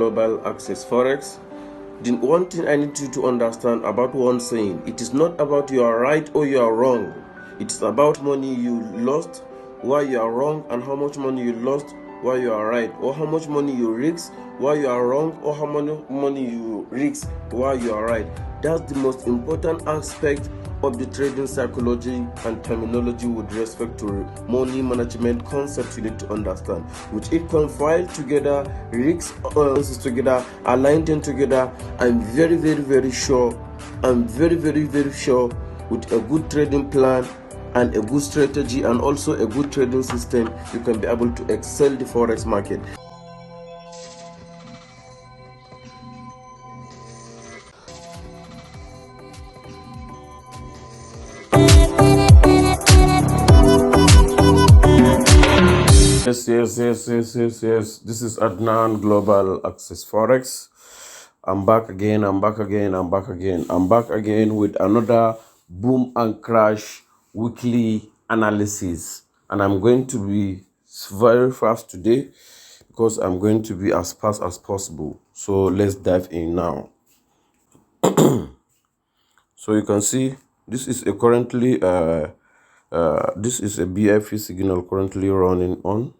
Global Access Forex. The one thing I need you to understand about one saying, it is not about you are right or you are wrong. It is about money you lost while you are wrong, and how much money you lost while you are right, or how much money you risk while you are wrong, or how much money you risk while you are right. That's the most important aspect of the trading psychology and terminology with respect to money management concepts you need to understand, which it compiled together, risks together, aligned them together. I'm very sure with a good trading plan and a good strategy and also a good trading system, you can be able to excel the forex market. Yes. This is Adnan Global Access Forex. I'm back again with another boom and crash weekly analysis, and I'm going to be very fast today because I'm going to be as fast as possible. So let's dive in now. So you can see this is a currently this is a BIF signal currently running on.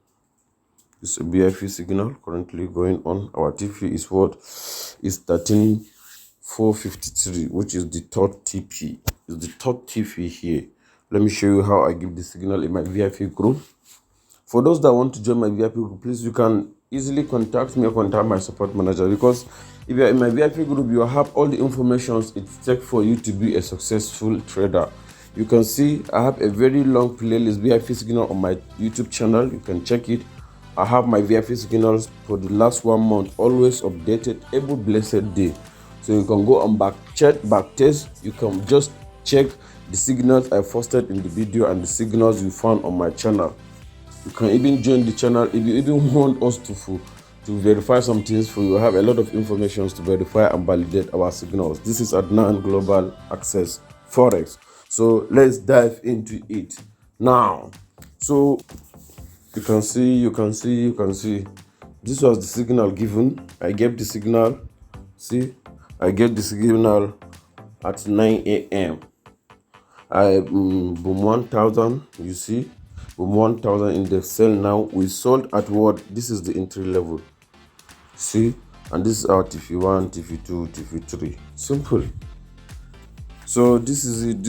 It's a BIF signal currently going on. Our TP is what is 13453, which is the third TP. It's the third TP here. Let me show you how I give the signal in my VIP group. For those that want to join my VIP group, please, you can easily contact me or contact my support manager, because if you're in my VIP group, you have all the information it takes for you to be a successful trader. You can see I have a very long playlist VIP signal on my YouTube channel. You can check it. I have my VIP signals for the last 1 month, always updated every blessed day. So you can go and back test. You can just check the signals I posted in the video and the signals you found on my channel. You can even join the channel if you even want us to verify some things for you. We have a lot of information to verify and validate our signals. This is Adnan Global Access Forex. So let's dive into it now. So you can see. This was the signal given. I gave the signal. See, I gave the signal at 9 a.m. I boom 1000. You see, boom 1000 in the sell now. We sold at what? This is the entry level. See, and this is our TP1, TP2, TP3. Simple. So this is it.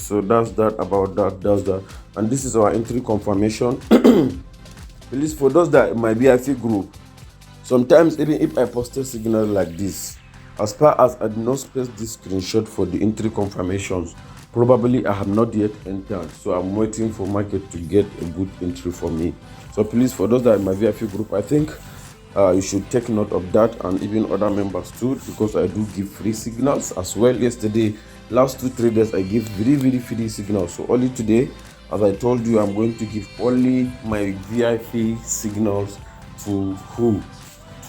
So that's that about that. And this is our entry confirmation. Please, for those that might be a VIP group, sometimes even if I post a signal like this, as far as I did not space this screenshot for the entry confirmations, probably I have not yet entered. So I'm waiting for market to get a good entry for me. So please, for those that are in my VIP group, I think you should take note of that, and even other members too, because I do give free signals as well. Yesterday, last 2-3 days, I give very free signals. So only today, as I told you, I'm going to give only my VIP signals to who?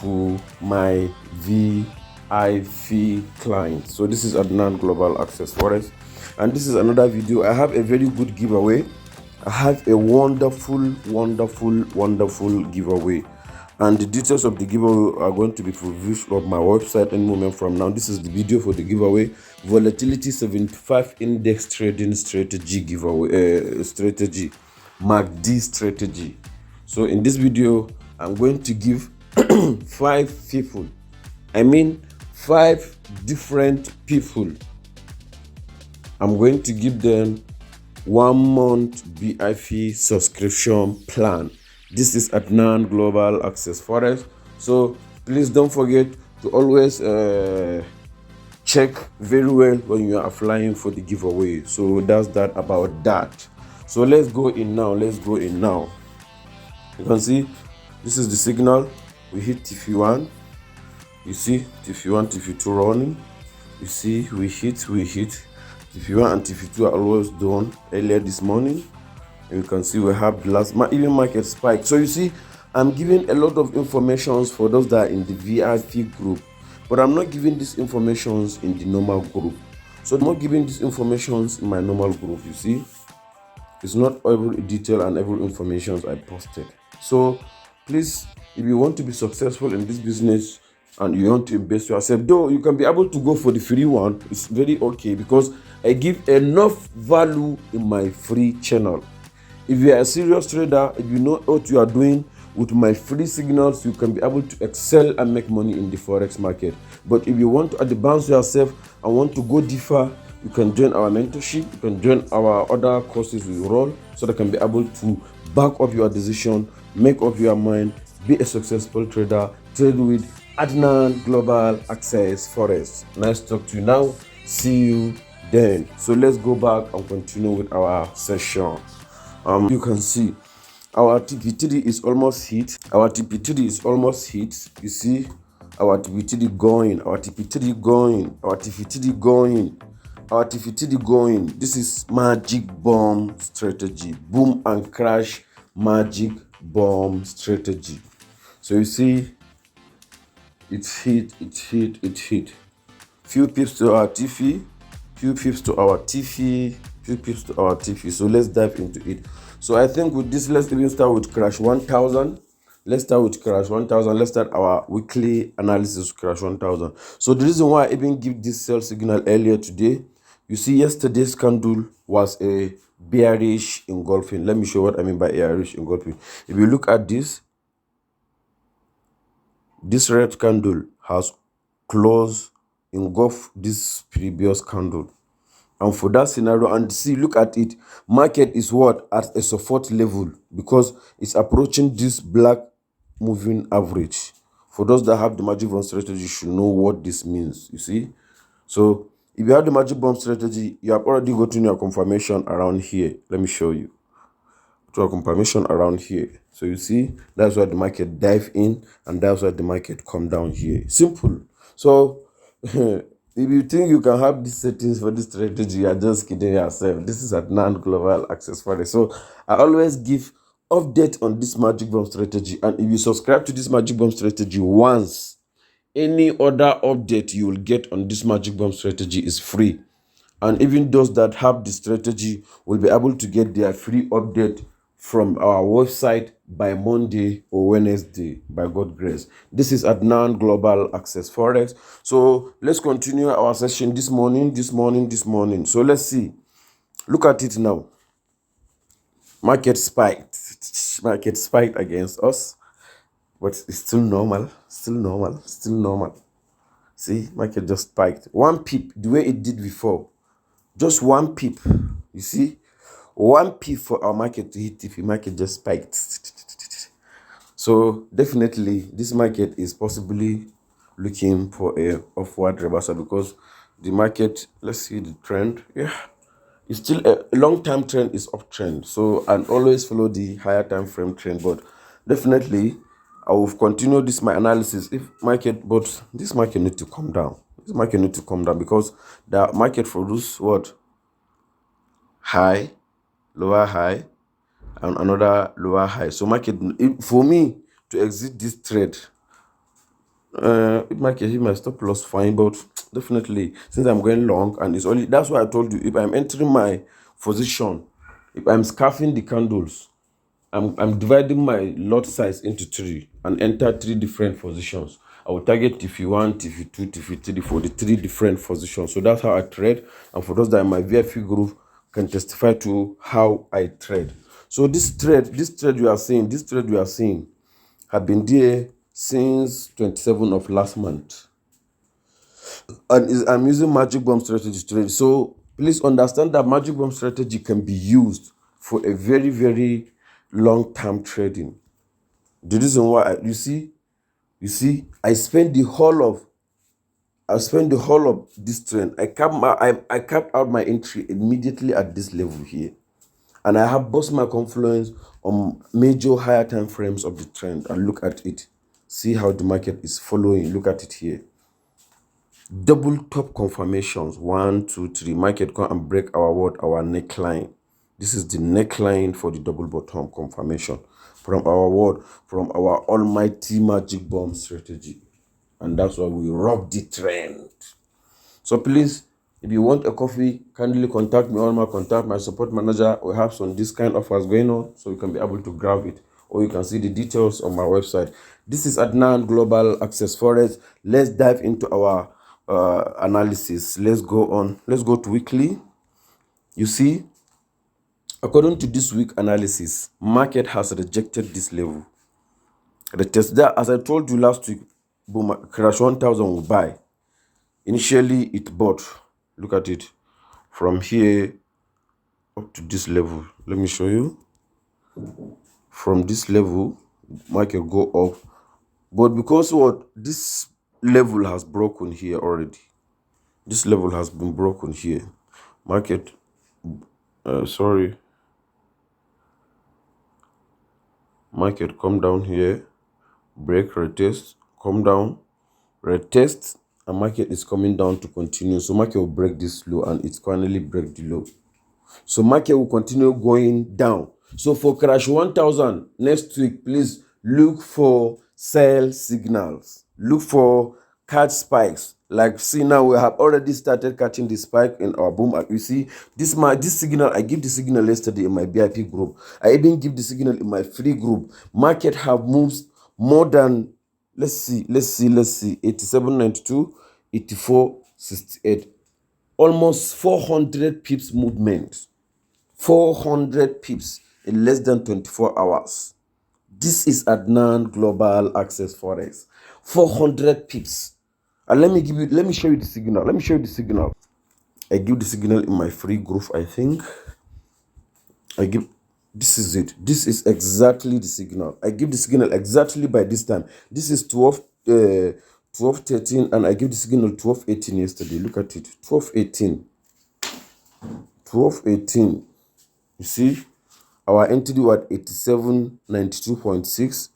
To my VIP clients. So this is Adnan Global Access Forex, and this is another video. I have a very good giveaway. I have a wonderful giveaway. And the details of the giveaway are going to be reviewed on my website any moment from now. This is the video for the giveaway. Volatility 75 index trading strategy giveaway strategy, MACD strategy. So in this video, I'm going to give 5 people. I mean 5 different people. I'm going to give them 1 month BIP subscription plan. This is Adnan Global Access Forex. So please don't forget to always check very well when you are applying for the giveaway. So that's that about that. So let's go in now. You can see this is the signal. We hit TP1. You see TP1, TP2 running. You see we hit TP1 and TP2 are always done earlier this morning. And you can see we have the last even market spike. So you see, I'm giving a lot of information for those that are in the VIP group, but I'm not giving these informations in the normal group. So I'm not giving these informations in my normal group. You see, it's not every detail and every information I posted. So please, if you want to be successful in this business and you want to invest yourself, though you can be able to go for the free one, it's very okay, because I give enough value in my free channel. If you are a serious trader, if you know what you are doing, with my free signals, you can be able to excel and make money in the forex market. But if you want to advance yourself and want to go deeper, you can join our mentorship, you can join our other courses we run, so that can be able to back up your decision, make up your mind, be a successful trader, trade with Adnan Global Access Forex. Nice to talk to you now. See you then. So let's go back and continue with our session. You can see our TP3 is almost hit. Our TP3 is almost hit. You see our TP3 going, our TP3 going, our TP3 going, our TP3 going. This is magic bomb strategy. Boom and crash magic bomb strategy. So you see it hit, it hit, it hit. Few pips to our TP, few pips to our TP, few pips to our TP. So let's dive into it. So I think with this, let's even start with crash 1000. Let's start with crash 1000. Let's start our weekly analysis of crash 1000. So the reason why I even give this sell signal earlier today, you see yesterday's candle was a bearish engulfing. Let me show what I mean by bearish engulfing. If you look at this red candle has closed, engulfed this previous candle. And for that scenario, and see, look at it, market is what? At a support level, because it's approaching this black moving average. For those that have the magic bomb strategy, you should know what this means, you see. So if you have the magic bomb strategy, you have already gotten your confirmation around here. Let me show you. To a confirmation around here. So you see, that's why the market dive in, and that's why the market come down here. Simple. So if you think you can have these settings for this strategy, you are just kidding yourself. This is at non-global access forex. So I always give update on this magic bomb strategy, and if you subscribe to this magic bomb strategy once, any other update you will get on this magic bomb strategy is free. And even those that have the strategy will be able to get their free update from our website by Monday or Wednesday, by God's grace. This is at non-global access forex. So let's continue our session this morning. So let's see. Look at it now. Market spiked. Market spiked against us, but it's still normal. See, market just spiked. One pip, the way it did before. Just one pip. You see? One pip for our market to hit TP, market just spiked. So definitely this market is possibly looking for a upward reversal, because the market, let's see the trend. Yeah, it's still a long-term trend, is uptrend. So, and always follow the higher time frame trend, but definitely I will continue this my analysis. If market, but this market need to come down. This market need to come down, because the market produce what? High, lower high, and another lower high. So market, for me to exit this trade, it market hit my stop loss fine, but definitely since I'm going long, and it's only, that's why I told you, if I'm entering my position, if I'm scarfing the candles, I'm dividing my lot size into three and enter three different positions. I will target TP1, TP2, TP3 for the three different positions. So that's how I trade. And for those that are in my VIP group can testify to how I trade. So this trade we are seeing have been there since 27th of last month. And I'm using magic bomb strategy to trade. So please understand that magic bomb strategy can be used for a very, very long-term trading. The reason why, you see, I spend the whole of this trend. I capped out my entry immediately at this level here, and I have bust my confluence on major higher time frames of the trend. And look at it. See how the market is following. Look at it here. Double top confirmations. 1, 2, 3. Market come and break our neckline. This is the neckline for the double bottom confirmation from our almighty magic bomb strategy. And that's why we rock the trend. So please, if you want a coffee, kindly contact me on my support manager. We have some discount offers going on, so you can be able to grab it. or you can see the details on my website. This is Adnan Global Access Forex. Let's dive into our analysis. Let's go to weekly. You see, according to this week analysis, market has rejected this level. The test that, as I told you last week, boom, crash 1000 will buy. Initially, it bought. Look at it from here up to this level. Let me show you. From this level, market go up, but because what, this level has broken here already. This level has been broken here. Market, market come down here, break, retest, come down, retest, and market is coming down to continue. So market will break this low, and it's finally break the low. So market will continue going down. So for crash 1000 next week, please look for sell signals. Look for catch spikes. Like, see, now we have already started catching the spike in our boom. You see this signal, I give the signal yesterday in my BIP group. I even give the signal in my free group. Market have moves more than, let's see 87.92, 84.68, almost 400 pips movement. 400 pips in less than 24 hours. This is Adnan Global Access Forex. 400 pips. And let me show you the signal. I give the signal in my free group, I think. This is it. This is exactly the signal. I give the signal exactly by this time. This is 12:13, and I give the signal 12:18 yesterday. Look at it. 12:18. You see, our entity was 87.92.6,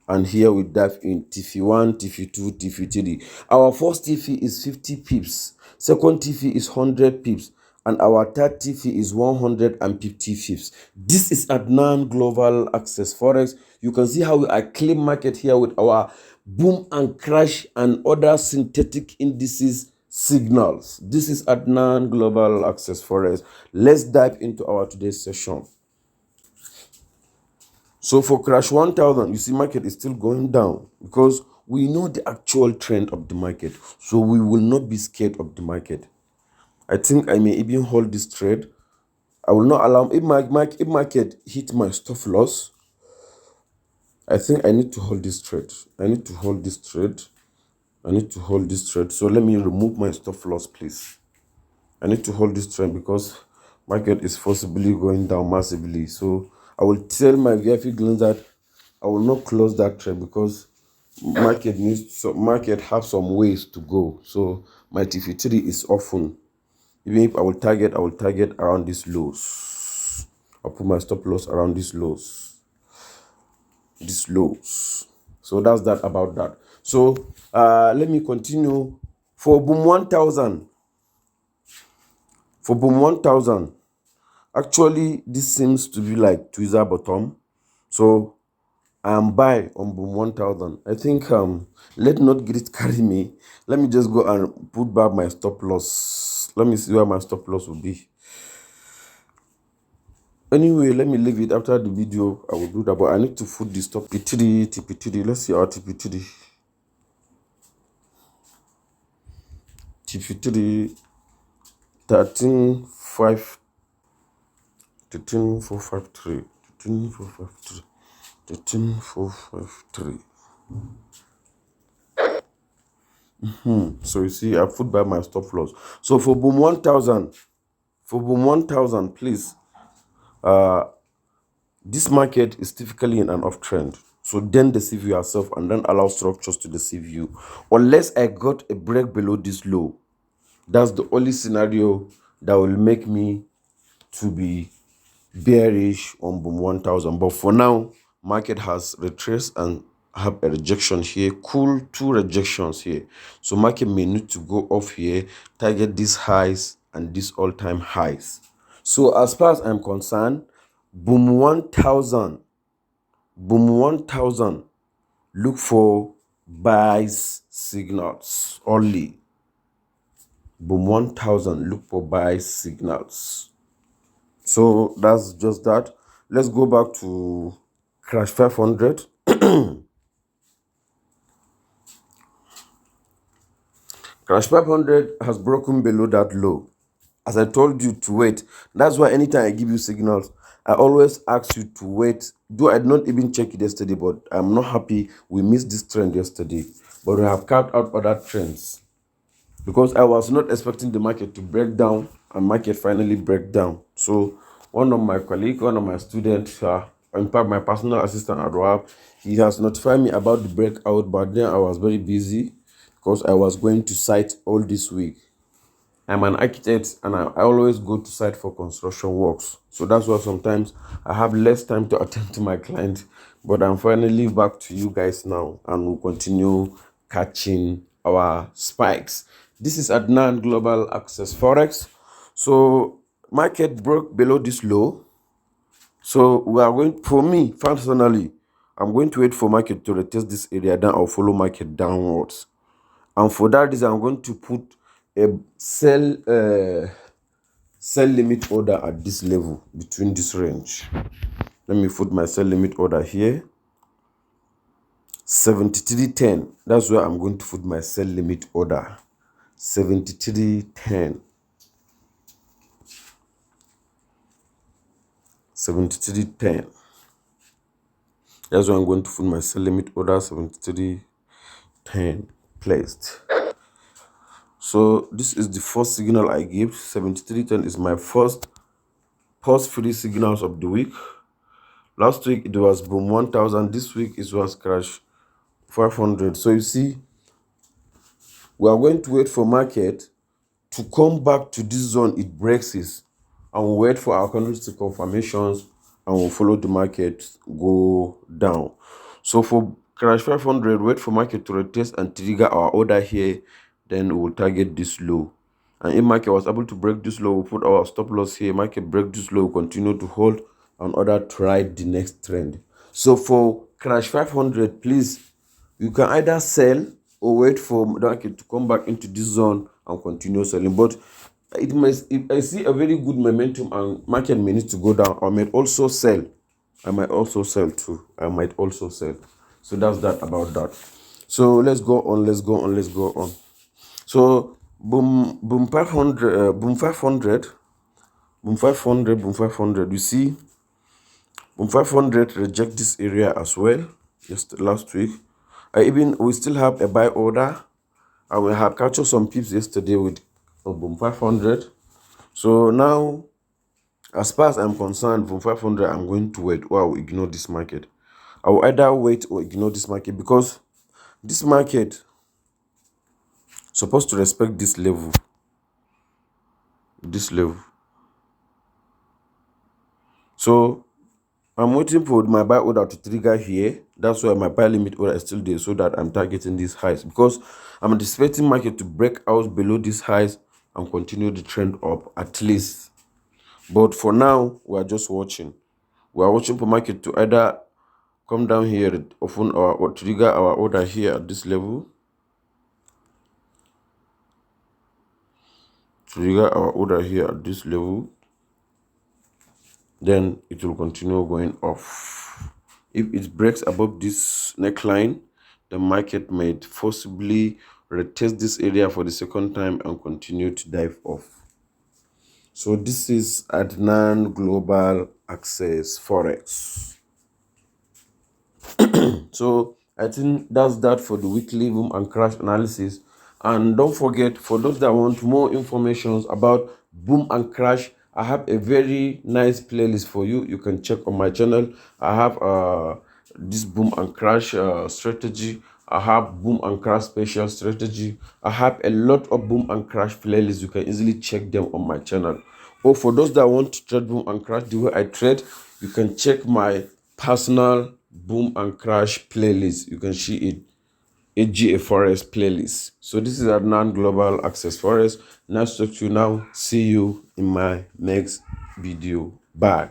and here we dive in TF1, TF2, TF3. Our first TF is 50 pips, second TF is 100 pips, and our third TF is 150 pips. This is Adnan Global Access Forex. You can see how I claim market here with our boom and crash and other synthetic indices signals. This is Adnan Global Access Forex. Let's dive into our today's session. So for crash 1000, you see market is still going down because we know the actual trend of the market. So we will not be scared of the market. I think I may even hold this trade. I will not allow, if market hit my stop loss, I think I need to hold this trade. So let me remove my stop loss, please. I need to hold this trend because market is forcibly going down massively. So I will tell my VIP clients that I will not close that trade because market have some ways to go. So my TF3 is often, even if I will target around these lows. I'll put my stop loss around these lows. So that's that about that. So let me continue. For boom 1000, actually this seems to be like tweezer bottom. So I am buy on boom 1000. I think let not grit carry me. Let me just go and put back my stop loss. Let me see where my stop loss will be. Anyway, let me leave it. After the video I will do that, but I need to put the stop TP3. Let's see our TP3 13453 13453. So you see, I put by my stop loss. So for boom 1000, please, this market is typically in an uptrend. So then deceive yourself and then allow structures to deceive you. Unless I got a break below this low, that's the only scenario that will make me to be bearish on boom 1000. But for now, market has retraced and have a rejection here, cool, 2 rejections here. So market may need to go off here, target these highs and these all-time highs. So as far as I'm concerned, boom 1000, look for buys signals only. Boom 1000, look for buys signals. So that's just that. Let's go back to Crash 500. Crash 500 has broken below that low. As I told you to wait. That's why anytime I give you signals, I always ask you to wait. Though I did not even check it yesterday, but I'm not happy we missed this trend yesterday. But we have carved out other trends, because I was not expecting the market to break down, and market finally break down. So one of my colleagues, one of my students, in fact my personal assistant at work, he has notified me about the breakout, but then I was very busy because I was going to site all this week. I'm an architect and I always go to site for construction works. So that's why sometimes I have less time to attend to my client. But I'm finally back to you guys now, and we'll continue catching our spikes. This is Adnan Global Access Forex. So market broke below this low. So we are going, for me personally, I'm going to wait for market to retest this area, then I'll follow market downwards. And for that reason, I'm going to put a sell limit order at this level, between this range. Let me put my sell limit order here. 73.10. That's where I'm going to put my sell limit order. 73.10. 73.10. That's where I'm going to put my sell limit order. 73.10 placed. So this is the first signal I give. 73.10 is my first pause free signals of the week. Last week it was boom 1000. This week it was crash 500. So you see, we are going to wait for market to come back to this zone it breaks it, and we'll wait for our candlestick confirmations, and we'll follow the market go down. So for crash 500, wait for market to retest and trigger our order here, then we'll target this low. And if market was able to break this low, we'll put our stop loss here. Market break this low, we'll continue to hold and order try the next trend. So for crash 500, please, you can either sell or wait for the market to come back into this zone and continue selling. But it must, if I see a very good momentum and market may need to go down, I might also sell. I might also sell too. I might also sell. So that's that about that. So let's go on. So boom 500, boom 500. You see, boom 500 reject this area as well. Just last week. We still have a buy order, and we have captured some pips yesterday with boom 500. So now, as far as I'm concerned, boom 500, I'm going to wait, or I will ignore this market. I will either wait or ignore this market, because this market supposed to respect this level. So I'm waiting for my buy order to trigger here. That's why my buy limit order is still there, so that I'm targeting these highs, because I'm anticipating market to break out below these highs and continue the trend up at least. But for now, we are just watching. We are watching for market to either come down here, open or trigger our order here at this level. Trigger our order here at this level. Then it will continue going off. If it breaks above this neckline, the market might forcibly retest this area for the second time and continue to dive off. So this is Adnan Global Access Forex. So I think that's that for the weekly boom and crash analysis. And don't forget, for those that want more information about boom and crash, I have a very nice playlist for you. You can check on my channel. I have this boom and crash strategy. I have boom and crash special strategy. I have a lot of boom and crash playlists. You can easily check them on my channel. Or for those that want to trade boom and crash the way I trade, you can check my personal boom and crash playlist. You can see it, AGA Forest playlist. So this is Adnan Global Access Forest. Nice to talk to you now. See you in my next video. Bye.